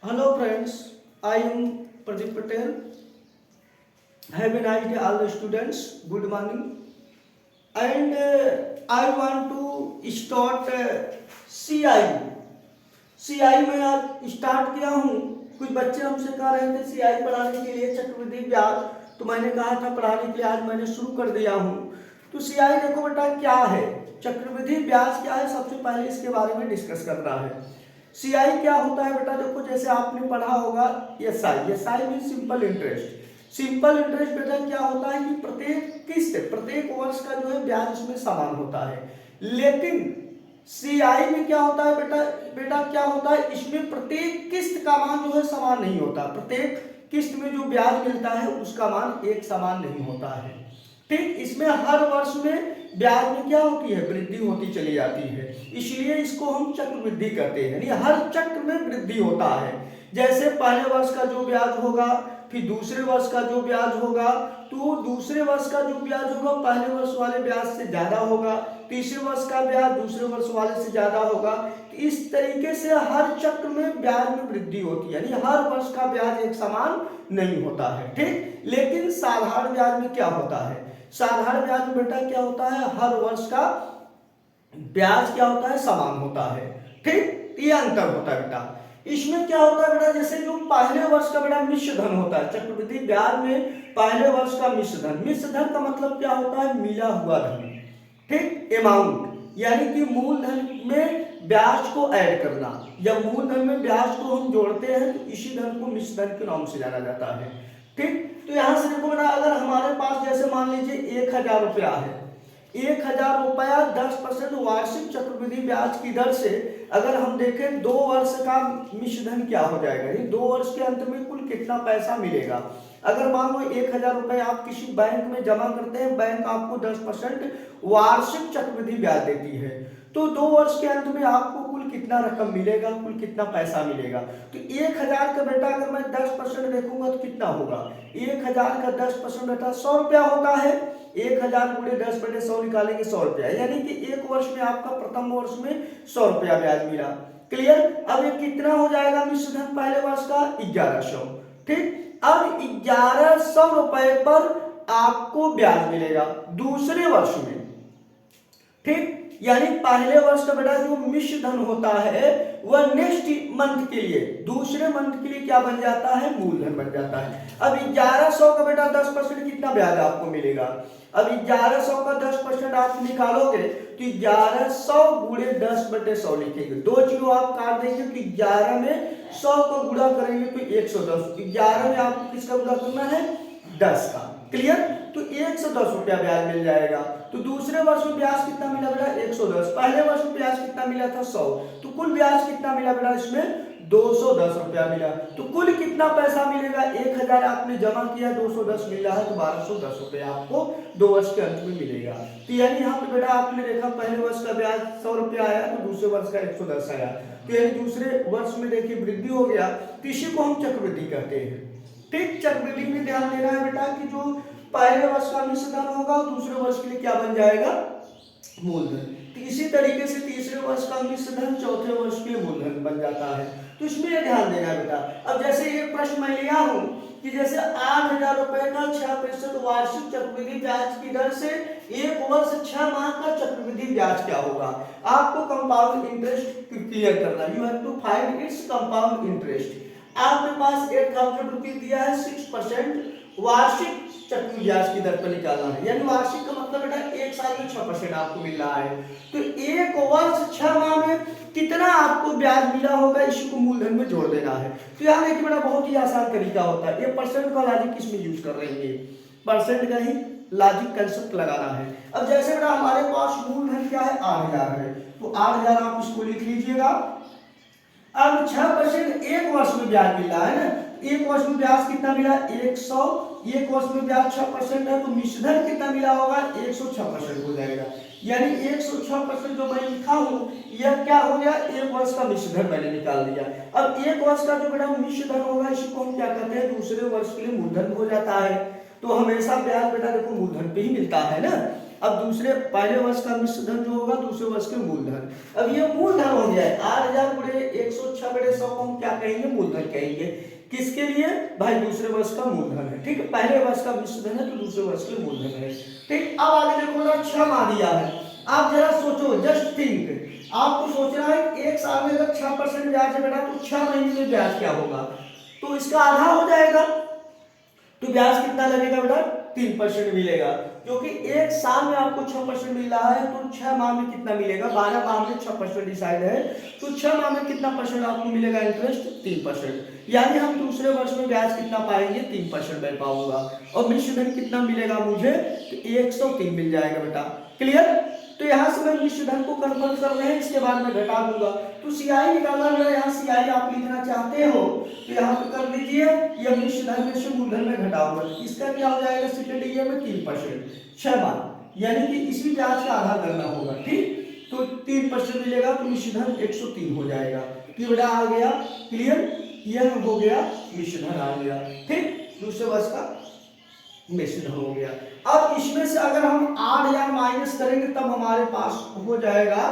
Hello friends, I am Pradeep Patel. Have a nice day all the students. Good morning. And I want to start CI. CI में आज start किया हूँ। कुछ बच्चे हमसे कह रहे थे CI पढ़ाने के लिए चक्रवृद्धि ब्याज, तो मैंने कहा था पढ़ाने के लिए आज मैंने शुरू कर दिया हूँ। तो CI देखो बेटा क्या है, चक्रवृद्धि ब्याज क्या है, सबसे पहले इसके बारे में डिस्कस करना है। सीआई क्या होता है बेटा, देखो जैसे आपने पढ़ा होगा SI, SI mean simple interest. Simple interest बेटा क्या होता है कि प्रत्येक किस्त, प्रत्येक वर्ष का जो है ब्याज इसमें समान होता है। लेकिन सीआई में क्या होता है बेटा, क्या होता है इसमें प्रत्येक किस्त का मान जो है समान नहीं होता। प्रत्येक किस्त में जो ब्याज मिलता है उसका मान एक समान नहीं होता है। ठीक, इसमें हर वर्ष में ब्याज में क्या होती है, वृद्धि होती चली जाती है, इसलिए इसको हम चक्रवृद्धि कहते हैं। यानी हर चक्र में वृद्धि होता है। जैसे पहले वर्ष का जो ब्याज होगा, फिर दूसरे वर्ष का जो ब्याज होगा, तो दूसरे वर्ष का जो ब्याज होगा पहले वर्ष वाले ब्याज से ज्यादा होगा, तीसरे वर्ष का ब्याज दूसरे वर्ष वाले से ज्यादा होगा। इस तरीके से हर चक्र में ब्याज में वृद्धि होती है, यानी हर वर्ष का ब्याज एक समान नहीं होता है। ठीक, लेकिन साधारण ब्याज में क्या होता है, साधारण ब्याज में बेटा क्या होता है, हर वर्ष का ब्याज क्या होता है, समान होता है। ठीक, ये अंतर होता है बेटा। इसमें क्या होता है बेटा, जैसे जो पहले वर्ष का बेटा मिश्र धन होता है, चक्रवृद्धि ब्याज में पहले वर्ष का मिश्र धन, मिश्र धन का मतलब क्या होता है, मिला हुआ धन। ठीक, अमाउंट यानी कि मूलधन में ब्याज को ऐड करना, जब मूलधन में ब्याज को हम जोड़ते हैं तो इसी धन को मिश्र धन के नाम से जाना जाता है। ठीक, तो यहां से देखो बेटा, अगर हमारे पास जैसे मान लीजिए 1000 रुपया है, 1000 रुपया 10% वार्षिक चक्रवृद्धि ब्याज की दर से अगर हम देखें 2 वर्ष का मिश्र धन क्या हो जाएगा, ये 2 वर्ष के अंत में कुल कितना पैसा मिलेगा। अगर मान लो 1000 रुपए आप किसी बैंक में जमा करते हैं, बैंक आपको 10% वार्षिक चक्रवृद्धि ब्याज देती है, तो 2 वर्ष के अंत में आपको कुल कितना रकम मिलेगा, कुल कितना पैसा मिलेगा। तो 1000 का बेटा अगर मैं 10% देखूंगा तो कितना होगा, 1000 का 10% बेटा 100 रुपया होता है। 1000 गुणे 10/100 निकालेंगे 100 रुपया, यानी कि एक वर्ष में आपका प्रथम वर्ष में 100 रुपया ब्याज मिला। क्लियर, अब ये कितना हो जाएगा मिश्र धन पहले वर्ष का 1100। ठीक, अब 1100 रुपए पर आपको ब्याज मिलेगा दूसरे वर्ष में। ठीक, यानी पहले वर्ष का बेटा जो मिश्र धन होता है वह नेक्स्ट मंथ के लिए, दूसरे मंथ के लिए क्या बन जाता है, मूलधन बन जाता है। अब 1100 का बेटा 10% कितना ब्याज आपको मिलेगा। अब 1100 का 10% आप निकालोगे तो 1100 गुणे 10/100 लिखेंगे, 2 जीरो आप काट देंगे तो 11 में 100 को गुणा करेंगे तो 110। 11 में आपको किसका गुणा करना है, 10 का। क्लियर, तो 110 रुपया ब्याज मिल जाएगा। तो दूसरे वर्ष में ब्याज कितना मिला बेटा, 110। पहले वर्ष में ब्याज कितना मिला था, 100, तो कुल ब्याज कितना मिला बेटा इसमें, 210 रुपया मिला। तो कुल कितना पैसा मिलेगा, 1000 आपने जमा किया, 210 मिल रहा है, तो 1210 रुपया आपको 2 वर्ष के अंत में मिलेगा। तो यानी यहाँ पे बेटा आपने देखा पहले वर्ष का ब्याज 100 रुपया आया, तो दूसरे वर्ष का 110 आया, तो यानी दूसरे वर्ष में देखिए वृद्धि हो गया, तो इसी को हम चक्रवृद्धि कहते हैं। ठीक, चक्रवृद्धि में ध्यान देना है बेटा कि जो पहले वर्ष का मिश्र धन होगा दूसरे वर्ष के लिए क्या बन जाएगा, मूलधन। तो इसी तरीके से तीसरे वर्ष का मिश्र धन चौथे वर्ष के लिए मूलधन बन जाता है। तो इसमें यह ध्यान देना है बेटा। अब जैसे ये प्रश्न मैं लिया हूं कि जैसे 8000 रुपए का 6% वार्षिक चक्रवृद्धि ब्याज की दर से एक वर्ष 6 माह का चक्रवृद्धि ब्याज क्या होगा। आपको कंपाउंड इंटरेस्ट क्लियर करना, you have to find its compound interest. आपके पास 8000 रुपये दिया है, 6% वार्षिक चक्रवृद्धि ब्याज की दर पर निकालना है, यानी वार्षिक का मतलब बेटा एक साल में 6% आपको मिल रहा है। तो एक वर्ष 6 माह में कितना आपको ब्याज मिला होगा, इसी को मूलधन में जोड़ देना है। तो यहाँ देखिए बेटा बहुत ही आसान तरीका होता है। ये परसेंट का लॉजिक किसमें यूज कर रहे हैं, परसेंट का ही लॉजिक कंसेप्ट लगाना है। अब जैसे बेटा हमारे पास मूलधन क्या है, 8000 है, तो 8000 आप इसको लिख लीजिएगा। अब 6% एक वर्ष में ब्याज मिल रहा है ना, एक वर्ष में ब्याज कितना मिला, 100, एक वर्ष में ब्याज 6% है, तो मिश्र धन कितना मिला होगा, 106% हो जाएगा। यानी 106% जो मैं लिखा हूं यह क्या हो गया, एक वर्ष का मिश्र धन मैंने निकाल दिया। अब एक वर्ष का जो बेटा मिश्र धन होगा इसी को हम क्या कहते हैं, दूसरे वर्ष के लिए मूलधन हो जाता है। तो हमेशा ब्याज बेटा देखो मूलधन पे ही मिलता है ना। अब दूसरे पहले वर्ष का मिश्र धन जो होगा दूसरे वर्ष के मूलधन। अब ये मूलधन हो गया है 8000 गुणे 106 बटे 100 को हम क्या कहेंगे, मूलधन कहेंगे। किसके लिए भाई, दूसरे वर्ष का मूलधन है, ठीक है। पहले वर्ष का मिश्र धन है तो दूसरे वर्ष के मूलधन है, ठीक। अब आगे देखो ना 6 मान दिया है। आप जरा सोचो, जस्ट थिंक, आपको सोचना है एक साल में अगर 6% ब्याज है बेटा तो 6 महीने में ब्याज क्या होगा, तो इसका आधा हो जाएगा। तो ब्याज कितना लगेगा बेटा, 3% मिलेगा, क्योंकि एक साल में आपको 6% मिल रहा है तो 6 माह में कितना मिलेगा, 12 माह में 6% डिसाइड है, तो 6 माह में कितना परसेंट आपको मिलेगा इंटरेस्ट, 3%। यानी हम दूसरे वर्ष में ब्याज कितना पाएंगे, 3% मैं पाऊंगा। और मिश्र धन कितना मिलेगा मुझे, तो 103 मिल जाएगा बेटा, क्लियर। तो यहाँ से मैं मिश्र धन को कन्फर्म कर रहे हैं, इसके बाद मैं घटा दूंगा। तो सीआई निकालना है, यहाँ सीआई आप लिखना चाहते हो तो यहाँ पे कर लीजिए, ये मिश्र धन में से मूलधन में घटाऊंगा, इसका क्या हो जाएगा, सेकंड ईयर में 3%, 6 बार, यानी कि इसी ब्याज का आधा करना होगा, ठीक। तो 3% मिलेगा तो मिश्र धन 103 हो जाएगा, कि बेटा आ गया, क्लियर। यह हो गया मिश्र धन आ गया, ठीक, दूसरे वर्ष का मिश्र धन हो गया। अब इसमें से अगर हम 8000 माइनस करेंगे तब हमारे पास हो जाएगा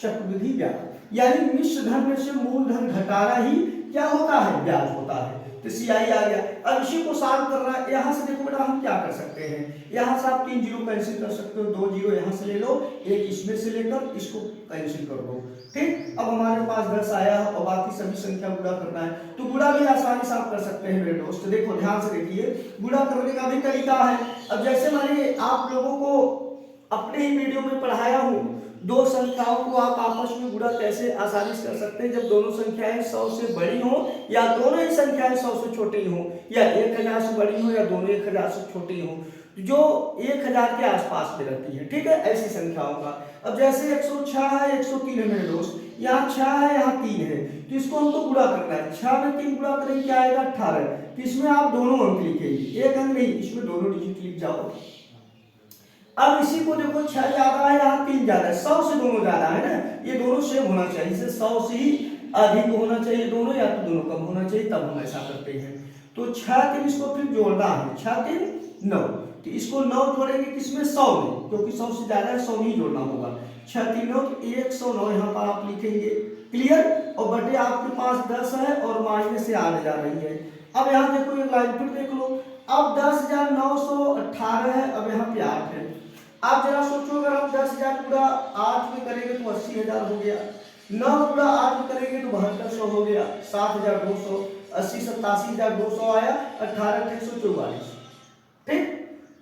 चक्रवृद्धि ब्याज, यानी मिश्र धन में से मूलधन घटाना ही क्या होता है, ब्याज होता है। तो सीआई आ गया। अब इसी को सॉल्व करना है, यहाँ से देखो बेटा हम क्या कर सकते हैं, यहाँ से आप 3 जीरो कैंसिल कर सकते हो, 2 जीरो यहाँ से ले लो, एक इसमें से लेकर इसको कैंसिल कर दो, ठीक। अब हमारे पास 10 आया और बाकी सभी संख्या गुणा करना है, तो गुणा भी आसानी से आप कर सकते हैं मेरे दोस्त। देखो ध्यान से देखिए, गुणा करने का भी तरीका है। अब जैसे मानिए आप लोगों को अपने ही वीडियो में पढ़ाया हूँ, दो संख्याओं को आप आपस में गुणा कैसे आसानी से कर सकते हैं, जब दोनों संख्याएं 100 से बड़ी हो या दोनों ही संख्याएं 100 से छोटी हो, या 1000 से बड़ी हो या दोनों 1000 से छोटी हो, जो 1000 के आसपास में रहती है, ठीक है, ऐसी संख्याओं का। अब जैसे 106 है, 103 है मेरे दोस्त, यहाँ 6 है, यहाँ 3 है, तो इसको हमको गुणा करना है। 6 में 3 गुणा करेंगे क्या आएगा, 18। तो इसमें आप दोनों अंक लिखेंगे, एक अंक नहीं, इसमें दोनों डिजिट लिख जाओ। अब इसी को देखो 6 ज्यादा है, यहाँ 3 ज्यादा है, 100 से दोनों ज्यादा है ना, ये दोनों सेम होना चाहिए, इसे 100 से ही अधिक होना चाहिए दोनों, या तो दोनों कम होना चाहिए, तब हम ऐसा करते हैं। तो 6 3 इसको फिर जोड़ना है, 6 3 9, तो इसको 9 जोड़ेंगे किसमें, 100 में, क्योंकि 100 से ज्यादा है, 100 नहीं जोड़ना होगा। 6 3 9 तो 109 यहाँ पर आप लिखेंगे, क्लियर। और बटे आपके पास 10 है और माइनस से 8 जा रही है। अब यहाँ देखो एक लाइन फिर देख लो, अब 10,918 है, अब यहाँ पे 8 है। आप जरा सोचो, अगर हम 10,000 गुणा 8 में करेंगे तो 80,000 हो गया, 9 गुणा 8 में करेंगे तो 7200 हो गया, 7,200, 80 87,200 आया, 18,844, ठीक।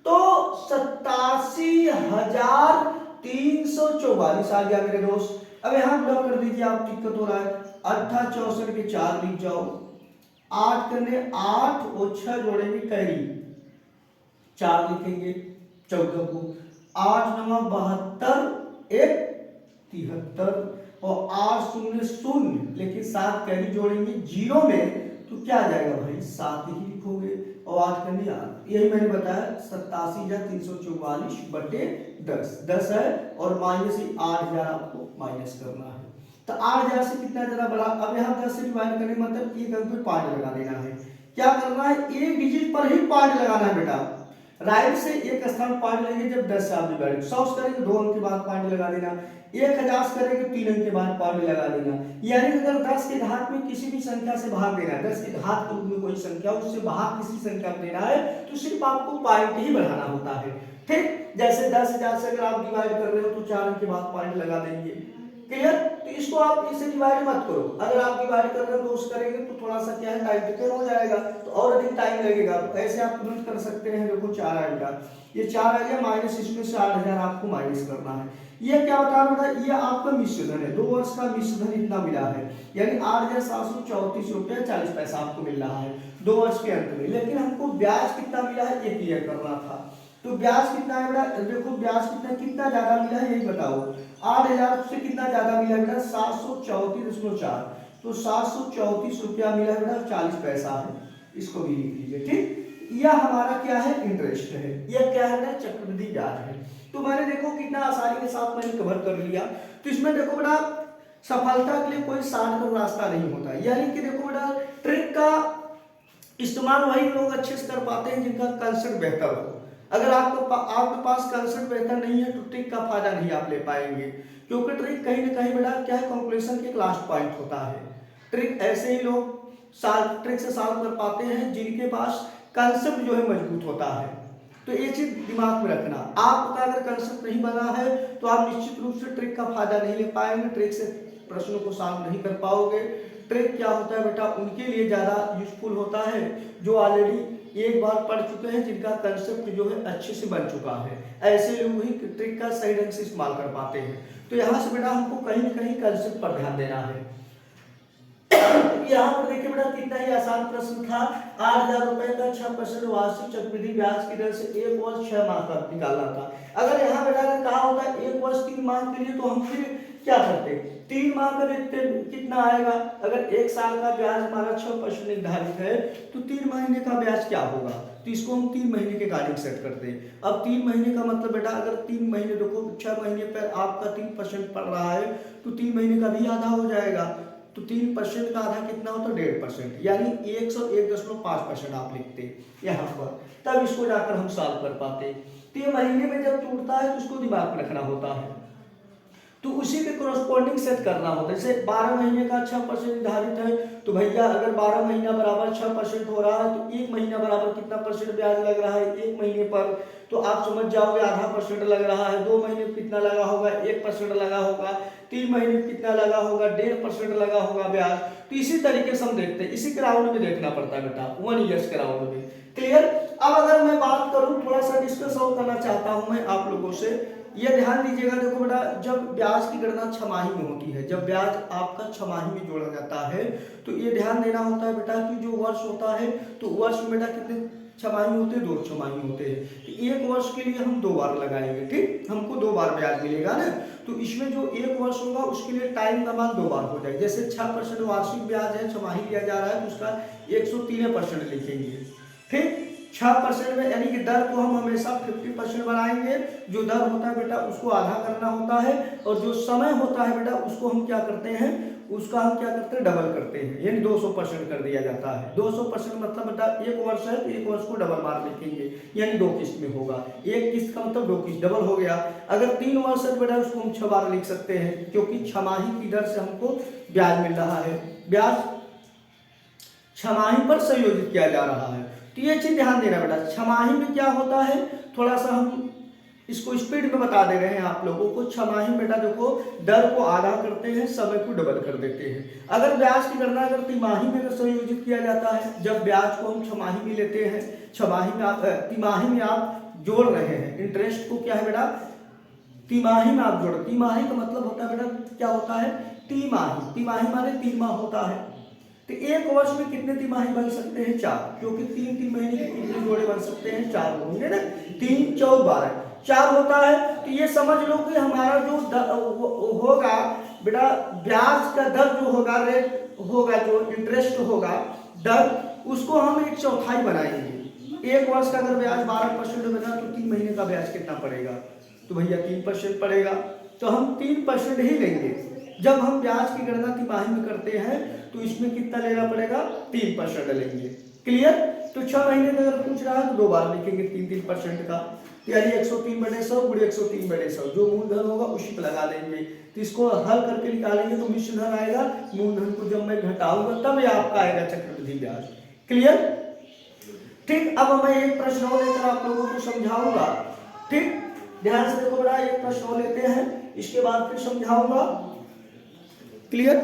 तो 87,344 आ गया मेरे दोस्त। अब यहाँ गुणा कर दीजिए, आप दिक्कत हो रहा है, 8 64 के 4 लिख जाओ, 8 करने 8 और 6 जोड़ेंगे कैरी, 4 लिखेंगे 14 को, 8 9 72 1 73 और 8 0 0, लेकिन 7 कैरी जोड़ेंगे जीरो में तो क्या आ जाएगा भाई, 7 ही लिखोगे और 8 करने 8, यही मैंने बताया 87,344 बटे 10 है, और माइनस 8,000 आपको माइनस करना है। तो 8,000 से कितना जरा बड़ा, अब यहाँ 10 से डिवाइड करने मतलब एक अंक पे पॉइंट लगा देना है। क्या करना है, एक डिजिट पर ही पॉइंट लगाना है बेटा, राइट से एक स्थान पॉइंट लेंगे, जब 10 से आप डिवाइड 100 से करेंगे 2 अंक के बाद पॉइंट लगा देना, 1000 से करेंगे 3 अंक के बाद पॉइंट लगा देना। यानी अगर 10 के घात में किसी भी संख्या से भाग देना है, 10 के घात के रूप में कोई संख्या उससे भाग किसी संख्या में देना है, तो सिर्फ आपको पॉइंट ही बढ़ाना होता है, ठीक। जैसे 10,000 से अगर आप डिवाइड कर रहे हो तो 4 अंक के बाद पॉइंट लगा देंगे, क्लियर। तो इसको आप इससे डिवाइड मत करो, अगर आप डिवाइड कर रहे हो तो उससे करेंगे तो थोड़ा सा क्या है, टाइम टेकन हो जाएगा, तो और अधिक टाइम लगेगा। तो ऐसे आप तुरंत कर सकते हैं, देखो 4 आएगा, ये 4 आ गया, माइनस इसमें से 8,000 आपको माइनस करना है। ये क्या बता रहा है, ये आपका मिश्र धन है, 2 वर्ष का मिश्र धन इतना मिला है, यानी 8,734 रुपया 40 पैसा आपको मिल रहा है 2 वर्ष के अंत में। लेकिन हमको ब्याज कितना मिला है ये क्लियर करना था, तो ब्याज कितना है बेटा, देखो ब्याज कितना ज्यादा मिला है यही बताओ, 8,000 से कितना ज्यादा मिला है बेटा, 734.4, तो 734 रुपया मिला है बेटा 40 पैसा है, इसको भी लिख लीजिए, ठीक। यह हमारा क्या है, इंटरेस्ट है, यह क्या है, चक्रवृद्धि ब्याज है। तो मैंने देखो कितना आसानी के साथ मैंने कवर कर लिया। तो इसमें देखो बेटा सफलता के लिए कोई शॉर्टकट रास्ता नहीं होता, यानी कि देखो बेटा ट्रिक का इस्तेमाल वही लोग अच्छे से कर पाते हैं जिनका कंसेप्ट बेहतर हो। अगर आपके पास कंसेप्ट बेहतर नहीं है तो ट्रिक का फायदा नहीं आप ले पाएंगे, क्योंकि ट्रिक कहीं ना कहीं बेटा क्या है, कंक्लूजन के एक लास्ट पॉइंट होता है। ट्रिक ऐसे ही लोग ट्रिक से सॉल्व कर पाते हैं जिनके पास कंसेप्ट जो है मजबूत होता है। तो ये चीज दिमाग में रखना, आपका अगर कंसेप्ट नहीं बना है तो आप निश्चित रूप से ट्रिक का फायदा नहीं ले पाएंगे, ट्रिक से प्रश्नों को सॉल्व नहीं कर पाओगे। ट्रिक क्या होता है बेटा, उनके लिए ज्यादा यूजफुल होता है जो ऑलरेडी एक बार पढ़ चुके हैं, जिनका कंसेप्ट जो है अच्छे से बन चुका है। ऐसे लोग ही ट्रिक का सही ढंग से इस्तेमाल कर पाते हैं। तो यहाँ से बेटा हमको कहीं ना कहीं कंसेप्ट पर ध्यान देना है। यहाँ पर देखिए बेटा कितना ही आसान प्रश्न था। 8,000 रुपए का 6% वार्षिक चक्रवृद्धि ब्याज की दर से 1 वर्ष 6 माह का निकालना था। अगर यहाँ बेटा अगर कहा होता 1 वर्ष 3 माह के लिए तो हम फिर क्या करते, 3 माह का देखते कितना आएगा। अगर 1 साल का ब्याज हमारा 6% निर्धारित है तो 3 महीने का ब्याज क्या होगा, तो इसको हम 3 महीने के अकॉर्डिंग सेट करते हैं। अब 3 महीने का मतलब बेटा अगर 3 महीने देखो 6 महीने पर आपका 3% पड़ रहा है तो 3 महीने का भी आधा हो जाएगा। तो 3% का आधा कितना होता है 1.5%, यानी 101.5% आप लिखते यहाँ पर, तब इसको जाकर हम सॉल्व कर पाते। तो ये महीने में जब टूटता है तो उसको दिमाग में रखना होता है, तो उसी के कोरस्पॉन्डिंग सेट करना होता है। जैसे 12 महीने का 6% निर्धारित है तो भैया अगर 12 महीना बराबर 6% हो रहा है तो 1 महीना बराबर कितना परसेंट ब्याज लग रहा है 1 महीने पर, तो आप समझ जाओगे आधा % लग रहा है। 2 महीने कितना लगा होगा 1% लगा होगा। 3 महीने कितना लगा होगा 1.5% लगा होगा ब्याज। तो इसी तरीके से हम देखते हैं, इसी के राउंड में देखना पड़ता है बेटा, 1 ईयर्स के राउंड में। क्लियर। अब अगर मैं बात करूं, थोड़ा सा डिस्कस और करना चाहता हूं मैं आप लोगों से, ये ध्यान दीजिएगा। देखो बेटा जब ब्याज की गणना छमाही में होती है, जब ब्याज आपका छमाही में जोड़ा जाता है तो ये ध्यान देना होता है बेटा कि जो वर्ष होता है तो वर्ष में बेटा कितने छमाही होते हैं, 2 छमाही होते हैं। तो 1 वर्ष के लिए हम 2 बार लगाएंगे, ठीक, हमको 2 बार ब्याज मिलेगा ना। तो इसमें जो 1 वर्ष होगा उसके लिए टाइम का मान 2 बार हो जाएगा। जैसे 6% वार्षिक ब्याज है, छमाही लिया जा रहा है तो उसका 103% लिखेंगे, ठीक। 6% में यानी कि दर को हम हमेशा 50% बनाएंगे। जो दर होता है बेटा उसको आधा करना होता है, और जो समय होता है बेटा उसको हम क्या करते हैं, उसका हम क्या करते हैं डबल करते हैं, यानी 200% कर दिया जाता है। 200% मतलब बेटा 1 वर्ष है तो 1 वर्ष को डबल मार लिखेंगे, यानी 2 किस्त में होगा। 1 किस्त का मतलब 2 किस्त डबल हो गया। अगर 3 वर्ष है बेटा उसको हम 6 बार लिख सकते हैं, क्योंकि छमाही की दर से हमको ब्याज मिल रहा है, ब्याज छमाही पर संयोजित किया जा रहा है। तो ये चीज ध्यान देना बेटा, छमाही में क्या होता है, थोड़ा सा हम इसको स्पीड में बता दे रहे हैं आप लोगों को। छमाही बेटा देखो दर को आधा करते हैं, समय को डबल कर देते हैं। अगर ब्याज की गणना अगर तिमाही में संयोजित किया जाता है, जब ब्याज को हम छमाही में लेते हैं, छमाही में आप तिमाही में आप जोड़ रहे हैं इंटरेस्ट को, क्या है बेटा तिमाही में आप जोड़, तिमाही का मतलब होता है बेटा क्या होता है तिमाही, तिमाही माने 3 माह होता है। तो 1 वर्ष में कितने तिमाही बन सकते हैं 4, क्योंकि 3 महीने के कितने जोड़े बन सकते हैं 4 होंगे ना, 3 4 12 4 होता है। तो ये समझ लो कि हमारा जो होगा बेटा ब्याज का दर जो होगा, रेट होगा, जो इंटरेस्ट होगा दर, उसको हम 1/4 बनाएंगे। 1 वर्ष का अगर ब्याज 12% होगा तो 3 महीने का ब्याज कितना पड़ेगा, तो भैया 3% पड़ेगा। तो हम 3% ही लेंगे। जब हम ब्याज की गणना तिमाही में करते हैं तो इसमें कितना लेना पड़ेगा 3% लेंगे। क्लियर। तो 6 महीने में अगर पूछ रहा है तो 2 बार लिखेंगे 3% का, यानी 103/100 गुणे 103/100, जो मूलधन होगा उसी पर लगा देंगे। तो इसको हल करके निकालेंगे तो मिश्र धन आएगा, मूलधन को जब मैं घटाऊंगा तब ये आपका आएगा चक्रवृद्धि ब्याज। क्लियर। ठीक। अब मैं एक प्रश्न और लेकर आप लोगों को समझाऊंगा, ठीक, ध्यान से देखो बड़ा, एक प्रश्न और लेते हैं, इसके बाद फिर समझाऊंगा। क्लियर।